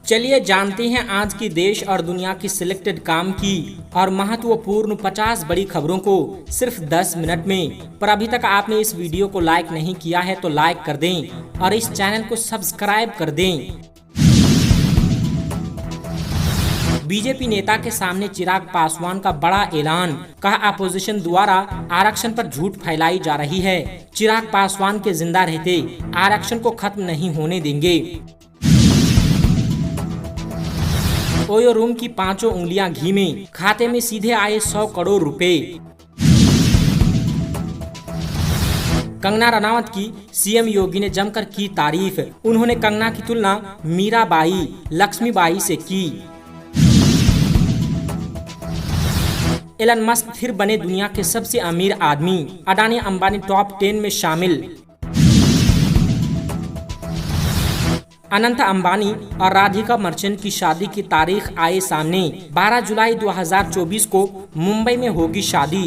चलिए जानते हैं आज की देश और दुनिया की सिलेक्टेड काम की और महत्वपूर्ण 50 बड़ी खबरों को सिर्फ 10 मिनट में। पर अभी तक आपने इस वीडियो को लाइक नहीं किया है तो लाइक कर दें और इस चैनल को सब्सक्राइब कर दें। बीजेपी नेता के सामने चिराग पासवान का बड़ा ऐलान, कहा अपोजिशन द्वारा आरक्षण पर झूठ फैलाई जा रही है। चिराग पासवान के जिंदा रहते आरक्षण को खत्म नहीं होने देंगे। ओयो रूम की 5 उंगलियां घी में, खाते में सीधे आए 100 करोड़ रुपए। कंगना रनावत की सीएम योगी ने जमकर की तारीफ। उन्होंने कंगना की तुलना मीराबाई, लक्ष्मीबाई से की। एलन मस्क फिर बने दुनिया के सबसे अमीर आदमी, अडानी अंबानी टॉप 10 में शामिल। अनंत अंबानी और राधिका मर्चेंट की शादी की तारीख आए सामने। 12 जुलाई 2024 को मुंबई में होगी शादी।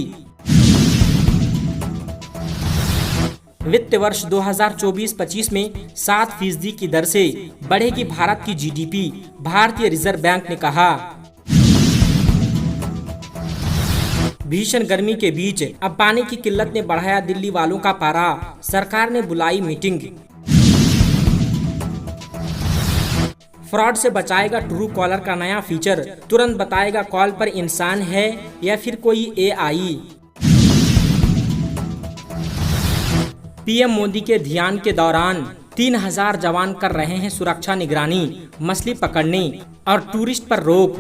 वित्त वर्ष 2024-25 में 7% की दर से बढ़ेगी भारत की जीडीपी, भारतीय रिजर्व बैंक ने कहा। भीषण गर्मी के बीच अब पानी की किल्लत ने बढ़ाया दिल्ली वालों का पारा, सरकार ने बुलाई मीटिंग। फ्रॉड से बचाएगा ट्रू कॉलर का नया फीचर, तुरंत बताएगा कॉल पर इंसान है या फिर कोई एआई। पीएम मोदी के ध्यान के दौरान 3000 जवान कर रहे हैं सुरक्षा निगरानी, मछली पकड़ने और टूरिस्ट पर रोक।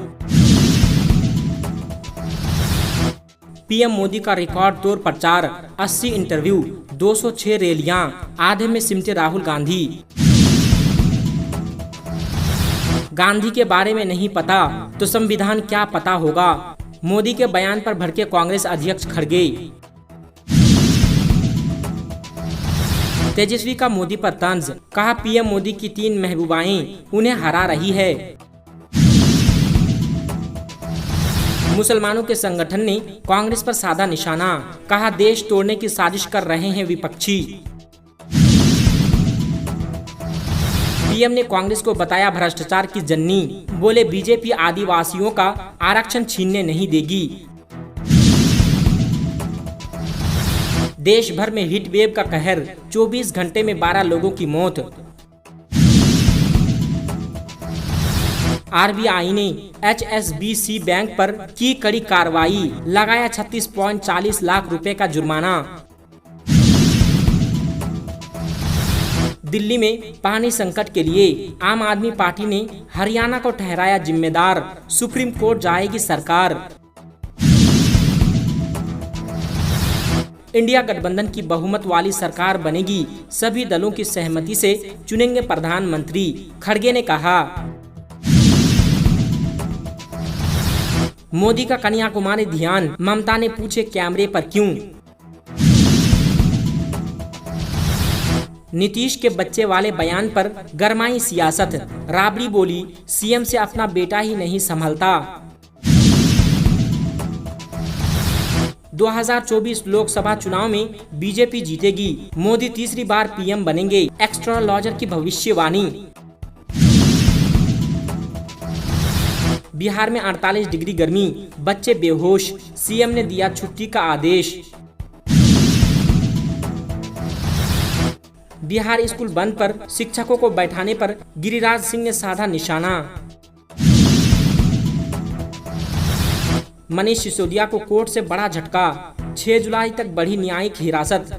पीएम मोदी का रिकॉर्ड तोड़ प्रचार, 80 इंटरव्यू, 206 रैलियां, आधे में सिमटे राहुल गांधी। गांधी के बारे में नहीं पता तो संविधान क्या पता होगा, मोदी के बयान पर भड़के कांग्रेस अध्यक्ष खड़गे। तेजस्वी का मोदी पर तंज, कहा पीएम मोदी की 3 महबूबाएं उन्हें हरा रही है। मुसलमानों के संगठन ने कांग्रेस पर साधा निशाना, कहा देश तोड़ने की साजिश कर रहे हैं विपक्षी। पीएम ने कांग्रेस को बताया भ्रष्टाचार की जननी, बोले बीजेपी आदिवासियों का आरक्षण छीनने नहीं देगी। देश भर में हीट वेव का कहर, 24 घंटे में 12 लोगों की मौत। आरबीआई ने एचएसबीसी बैंक पर की कड़ी कार्रवाई, लगाया 36.40 लाख रुपए का जुर्माना। दिल्ली में पानी संकट के लिए आम आदमी पार्टी ने हरियाणा को ठहराया जिम्मेदार, सुप्रीम कोर्ट जाएगी सरकार। इंडिया गठबंधन की बहुमत वाली सरकार बनेगी, सभी दलों की सहमति से चुनेंगे प्रधानमंत्री, खड़गे ने कहा। मोदी का कन्याकुमारी ध्यान, ममता ने पूछे कैमरे पर क्यों। नीतीश के बच्चे वाले बयान पर गरमाई सियासत, राबड़ी बोली सीएम से अपना बेटा ही नहीं संभलता। 2024 लोकसभा चुनाव में बीजेपी जीतेगी, मोदी तीसरी बार पीएम बनेंगे, एस्ट्रोलॉजर की भविष्यवाणी। बिहार में 48 डिग्री गर्मी, बच्चे बेहोश, सीएम ने दिया छुट्टी का आदेश। बिहार स्कूल बंद पर शिक्षकों को बैठाने पर गिरिराज सिंह ने साधा निशाना। मनीष सिसोदिया को कोर्ट से बड़ा झटका, 6 जुलाई तक बढ़ी न्यायिक हिरासत।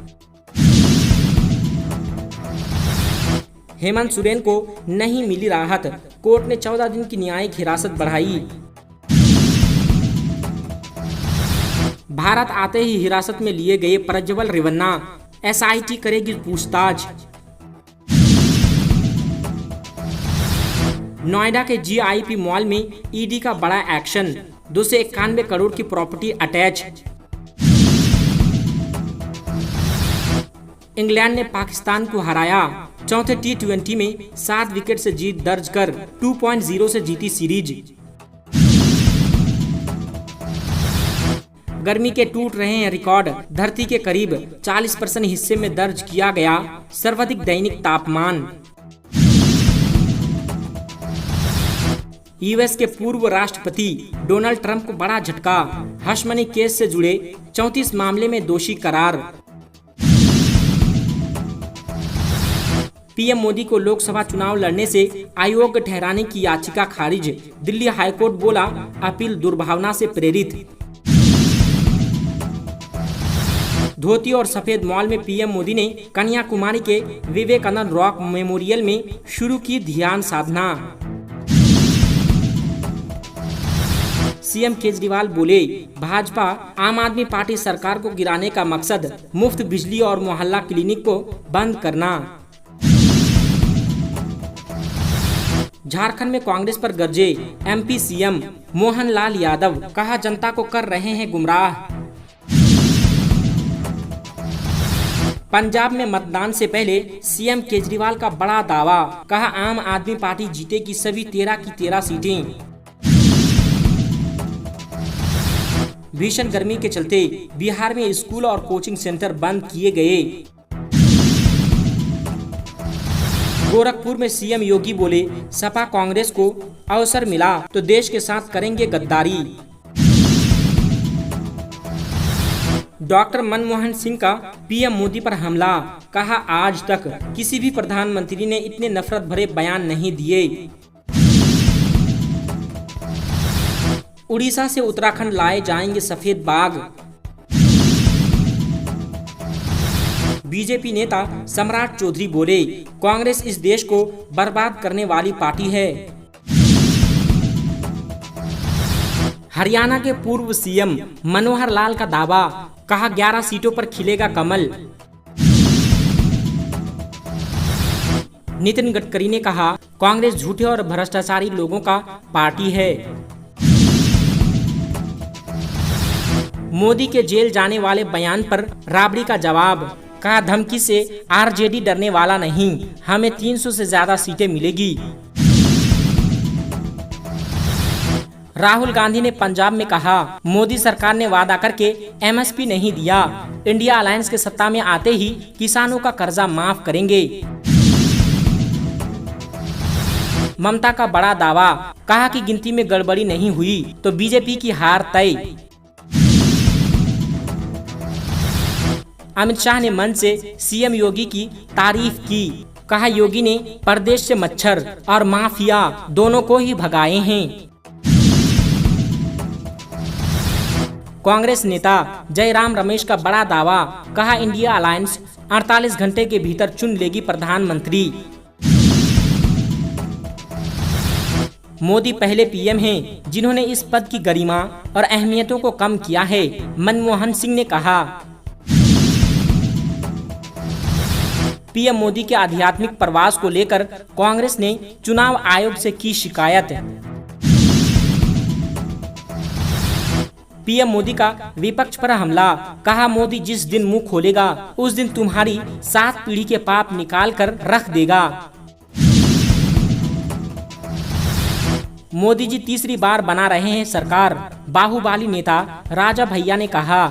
हेमंत सोरेन को नहीं मिली राहत, कोर्ट ने 14 दिन की न्यायिक हिरासत बढ़ाई। भारत आते ही हिरासत में लिए गए प्रज्वल रेवन्ना, एसआईटी करेगी पूछताछ। नोएडा के जीआईपी मॉल में ईडी का बड़ा एक्शन, 291 करोड़ की प्रॉपर्टी अटैच। इंग्लैंड ने पाकिस्तान को हराया, चौथे T20 में 7 विकेट से जीत दर्ज कर 2.0 से जीती सीरीज। गर्मी के टूट रहे हैं रिकॉर्ड, धरती के करीब 40% हिस्से में दर्ज किया गया सर्वाधिक दैनिक तापमान। यूएस के पूर्व राष्ट्रपति डोनाल्ड ट्रंप को बड़ा झटका, हश मनी केस से जुड़े 34 मामले में दोषी करार। पीएम मोदी को लोकसभा चुनाव लड़ने से अयोग्य ठहराने की याचिका खारिज, दिल्ली हाईकोर्ट बोला अपील दुर्भावना से प्रेरित। धोती और सफेद मॉल में पीएम मोदी ने कन्याकुमारी के विवेकानंद रॉक मेमोरियल में शुरू की ध्यान साधना। सीएम केजरीवाल बोले भाजपा आम आदमी पार्टी सरकार को गिराने का मकसद मुफ्त बिजली और मोहल्ला क्लिनिक को बंद करना। झारखंड में कांग्रेस पर गरजे एमपी सीएम मोहन लाल यादव, कहा जनता को कर रहे हैं गुमराह। पंजाब में मतदान से पहले सीएम केजरीवाल का बड़ा दावा, कहा आम आदमी पार्टी जीतेगी सभी 13 की 13 सीटें। भीषण गर्मी के चलते बिहार में स्कूल और कोचिंग सेंटर बंद किए गए। गोरखपुर में सीएम योगी बोले सपा कांग्रेस को अवसर मिला तो देश के साथ करेंगे गद्दारी। डॉक्टर मनमोहन सिंह का पीएम मोदी पर हमला, कहा आज तक किसी भी प्रधानमंत्री ने इतने नफरत भरे बयान नहीं दिए। उड़ीसा से उत्तराखंड लाए जाएंगे सफेद बाघ। बीजेपी नेता सम्राट चौधरी बोले कांग्रेस इस देश को बर्बाद करने वाली पार्टी है। हरियाणा के पूर्व सीएम मनोहर लाल का दावा, कहा 11 सीटों पर खिलेगा कमल। नितिन गडकरी ने कहा कांग्रेस झूठे और भ्रष्टाचारी लोगों का पार्टी है। मोदी के जेल जाने वाले बयान पर राबड़ी का जवाब, कहा धमकी से आरजेडी डरने वाला नहीं, हमें 300 से ज्यादा सीटें मिलेगी। राहुल गांधी ने पंजाब में कहा मोदी सरकार ने वादा करके एमएसपी नहीं दिया, इंडिया अलायंस के सत्ता में आते ही किसानों का कर्जा माफ करेंगे। ममता का बड़ा दावा, कहा कि गिनती में गड़बड़ी नहीं हुई तो बीजेपी की हार तय। अमित शाह ने मंच से सीएम योगी की तारीफ की, कहा योगी ने प्रदेश से मच्छर और माफिया दोनों को ही भगाए हैं। कांग्रेस नेता जयराम रमेश का बड़ा दावा, कहा इंडिया अलायंस 48 घंटे के भीतर चुन लेगी प्रधानमंत्री। मोदी पहले पीएम हैं जिन्होंने इस पद की गरिमा और अहमियतों को कम किया है, मनमोहन सिंह ने कहा। पीएम मोदी के आध्यात्मिक प्रवास को लेकर कांग्रेस ने चुनाव आयोग से की शिकायत। पीएम मोदी का विपक्ष पर हमला, कहा मोदी जिस दिन मुंह खोलेगा उस दिन तुम्हारी 7 पीढ़ी के पाप निकाल कर रख देगा। मोदी जी तीसरी बार बना रहे हैं सरकार, बाहुबली नेता राजा भैया ने कहा।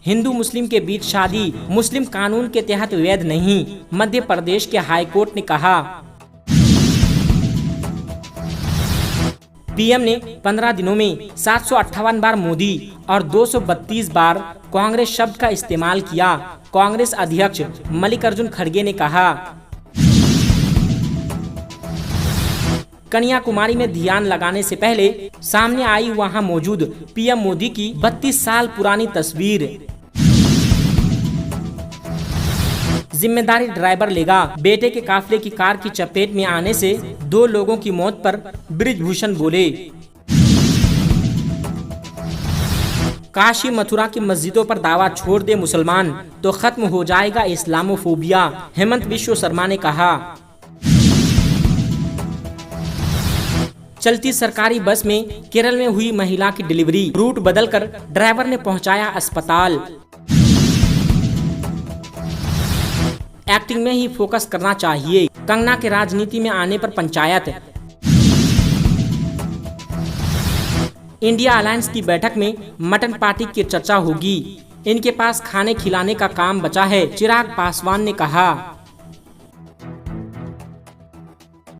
हिंदू मुस्लिम के बीच शादी मुस्लिम कानून के तहत वैध नहीं, मध्य प्रदेश के हाईकोर्ट ने कहा। पीएम ने 15 दिनों में 758 बार मोदी और 232 बार कांग्रेस शब्द का इस्तेमाल किया, कांग्रेस अध्यक्ष मल्लिकार्जुन खड़गे ने कहा। कन्याकुमारी में ध्यान लगाने से पहले सामने आई वहां मौजूद पीएम मोदी की 32 साल पुरानी तस्वीर। जिम्मेदारी ड्राइवर लेगा, बेटे के काफिले की कार की चपेट में आने से 2 लोगों की मौत पर बृजभूषण बोले। काशी मथुरा की मस्जिदों पर दावा छोड़ दे मुसलमान तो खत्म हो जाएगा इस्लामोफोबिया, हेमंत बिश्व शर्मा ने कहा। चलती सरकारी बस में केरल में हुई महिला की डिलीवरी, रूट बदलकर ड्राइवर ने पहुंचाया अस्पताल। एक्टिंग में ही फोकस करना चाहिए, कंगना के राजनीति में आने पर पंचायत। इंडिया अलायंस की बैठक में मटन पार्टी की चर्चा होगी, इनके पास खाने खिलाने का काम बचा है, चिराग पासवान ने कहा।